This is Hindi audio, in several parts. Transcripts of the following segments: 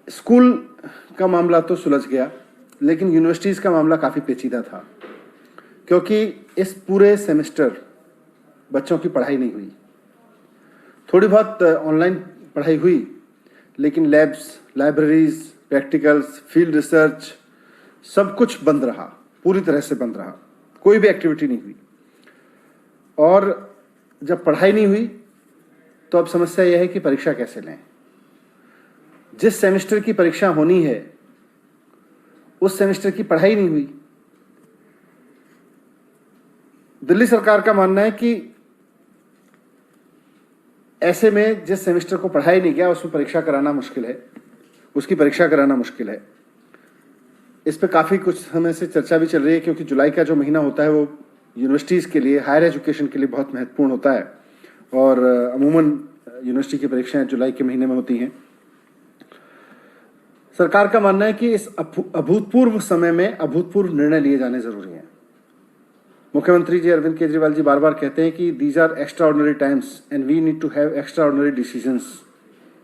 स्कूल का मामला तो सुलझ गया, लेकिन यूनिवर्सिटीज़ का मामला काफ़ी पेचीदा था, क्योंकि इस पूरे सेमेस्टर बच्चों की पढ़ाई नहीं हुई। थोड़ी बहुत ऑनलाइन पढ़ाई हुई, लेकिन labs, libraries, practicals, field research सब कुछ बंद रहा, पूरी तरह से बंद रहा, कोई भी एक्टिविटी नहीं हुई। और जब पढ़ाई नहीं हुई तो अब समस्या यह है कि परीक्षा कैसे लें। जिस सेमेस्टर की परीक्षा होनी है उस सेमेस्टर की पढ़ाई नहीं हुई। दिल्ली सरकार का मानना है कि ऐसे में जिस सेमेस्टर को पढ़ाई नहीं गया उसमें परीक्षा कराना मुश्किल है, उसकी परीक्षा कराना मुश्किल है। इस पे काफ़ी कुछ समय से चर्चा भी चल रही है, क्योंकि जुलाई का जो महीना होता है वो यूनिवर्सिटीज़ के लिए, हायर एजुकेशन के लिए बहुत महत्वपूर्ण होता है, और अमूमन यूनिवर्सिटी की परीक्षाएं जुलाई के महीने में होती हैं। सरकार का मानना है कि इस अभूतपूर्व समय में अभूतपूर्व निर्णय लिए जाने जरूरी हैं। मुख्यमंत्री जी अरविंद केजरीवाल जी बार बार कहते हैं कि these are extraordinary times and we need to have extraordinary decisions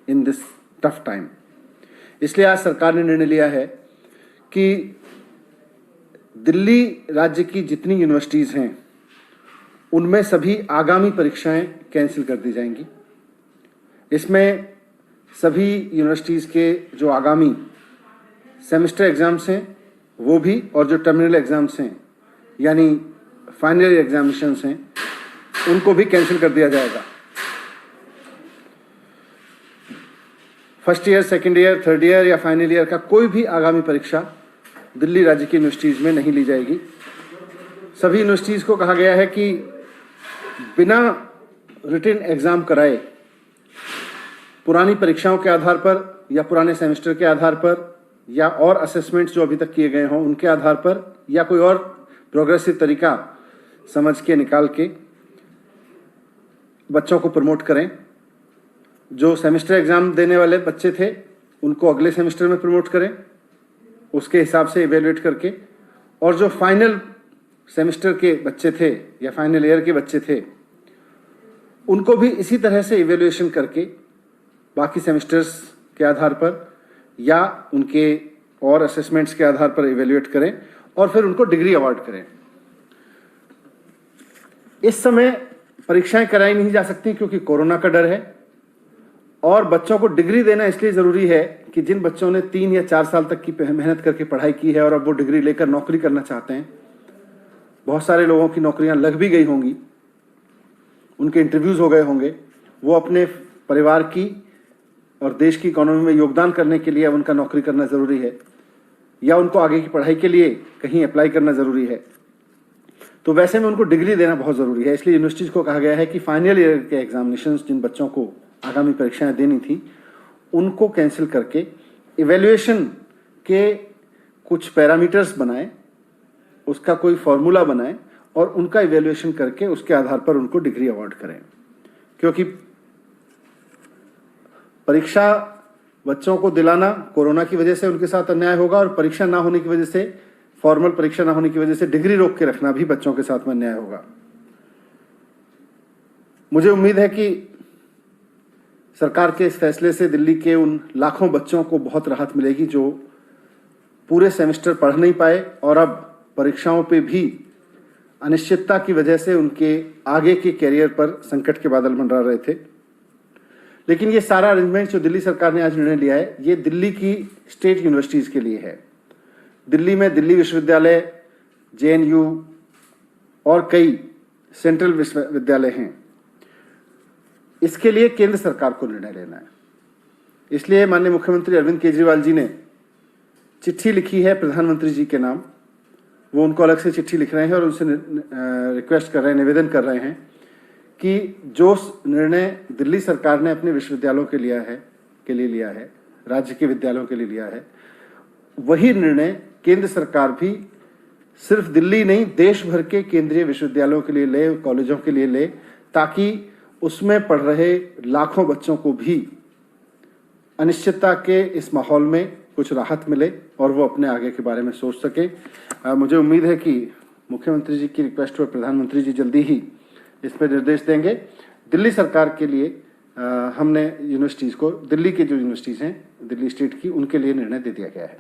in this tough time. इसलिए आज सरकार ने निर्णय लिया है कि दिल्ली राज्य की जितनी यूनिवर्सिटीज़ हैं उनमें सभी आगामी परीक्षाएं कैंसिल कर दी जाएंगी। इसमें सभी यूनिवर्सिटीज़ के जो आगामी सेमेस्टर एग्ज़ाम्स हैं वो भी, और जो टर्मिनल एग्ज़ाम्स हैं यानी फाइनल एग्जामिनेशंस हैं उनको भी कैंसिल कर दिया जाएगा। First year, second year, third year या फाइनल ईयर का कोई भी आगामी परीक्षा दिल्ली राज्य की यूनिवर्सिटीज़ में नहीं ली जाएगी। सभी यूनिवर्सिटीज़ को कहा गया है कि बिना रिटन एग्ज़ाम कराए पुरानी परीक्षाओं के आधार पर या पुराने सेमेस्टर के आधार पर या और असेसमेंट्स जो अभी तक किए गए हों उनके आधार पर या कोई और प्रोग्रेसिव तरीका समझ के निकाल के बच्चों को प्रमोट करें। जो सेमेस्टर एग्ज़ाम देने वाले बच्चे थे उनको अगले सेमेस्टर में प्रमोट करें, उसके हिसाब से इवेलुएट करके, और जो फाइनल सेमेस्टर के बच्चे थे या फाइनल ईयर के बच्चे थे उनको भी इसी तरह से इवेल्युएशन करके बाकी सेमेस्टर्स के आधार पर या उनके और असेसमेंट्स के आधार पर इवेल्युएट करें और फिर उनको डिग्री अवार्ड करें। इस समय परीक्षाएं कराई नहीं जा सकती क्योंकि कोरोना का डर है, और बच्चों को डिग्री देना इसलिए ज़रूरी है कि जिन बच्चों ने 3 या 4 साल तक की मेहनत करके पढ़ाई की है और अब वो डिग्री लेकर नौकरी करना चाहते हैं, बहुत सारे लोगों की नौकरियां लग भी गई होंगी, उनके इंटरव्यूज़ हो गए होंगे, वो अपने परिवार की और देश की इकोनॉमी में योगदान करने के लिए अब उनका नौकरी करना ज़रूरी है या उनको आगे की पढ़ाई के लिए कहीं अप्लाई करना ज़रूरी है। तो वैसे में उनको डिग्री देना बहुत ज़रूरी है। इसलिए यूनिवर्सिटीज़ को कहा गया है कि फाइनल ईयर के एग्जामिनेशंस जिन बच्चों को आगामी परीक्षाएं देनी थी उनको कैंसिल करके इवैल्यूएशन के कुछ पैरामीटर्स बनाएं, उसका कोई फॉर्मूला बनाएं और उनका इवैल्यूएशन करके उसके आधार पर उनको डिग्री अवार्ड करें। क्योंकि परीक्षा बच्चों को दिलाना कोरोना की वजह से उनके साथ अन्याय होगा, और परीक्षा ना होने की वजह से, फॉर्मल परीक्षा ना होने की वजह से डिग्री रोक के रखना भी बच्चों के साथ में अन्याय होगा। मुझे उम्मीद है कि सरकार के इस फैसले से दिल्ली के उन लाखों बच्चों को बहुत राहत मिलेगी जो पूरे सेमेस्टर पढ़ नहीं पाए और अब परीक्षाओं पे भी अनिश्चितता की वजह से उनके आगे के कैरियर पर संकट के बादल मंडरा रहे थे। लेकिन ये सारा अरेंजमेंट जो दिल्ली सरकार ने आज निर्णय लिया है, ये दिल्ली की स्टेट यूनिवर्सिटीज़ के लिए है। दिल्ली में दिल्ली विश्वविद्यालय, JNU और कई सेंट्रल विश्वविद्यालय हैं। इसके लिए केंद्र सरकार को निर्णय लेना है। इसलिए माननीय मुख्यमंत्री अरविंद केजरीवाल जी ने चिट्ठी लिखी है प्रधानमंत्री जी के नाम। वो उनको अलग से चिट्ठी लिख रहे हैं और उनसे रिक्वेस्ट कर रहे हैं, निवेदन कर रहे हैं कि जो निर्णय दिल्ली सरकार ने अपने विश्वविद्यालयों के लिए लिया है, राज्य के विद्यालयों के लिए लिया है, वही निर्णय केंद्र सरकार भी सिर्फ दिल्ली नहीं देश भर के केंद्रीय विश्वविद्यालयों के लिए ले, कॉलेजों के लिए ले, ताकि उसमें पढ़ रहे लाखों बच्चों को भी अनिश्चितता के इस माहौल में कुछ राहत मिले और वो अपने आगे के बारे में सोच सके। मुझे उम्मीद है कि मुख्यमंत्री जी की रिक्वेस्ट पर प्रधानमंत्री जी जल्दी ही इस पर निर्देश देंगे। दिल्ली सरकार के लिए हमने यूनिवर्सिटीज़ को, दिल्ली के जो यूनिवर्सिटीज़ हैं दिल्ली स्टेट की, उनके लिए निर्णय दे दिया गया है।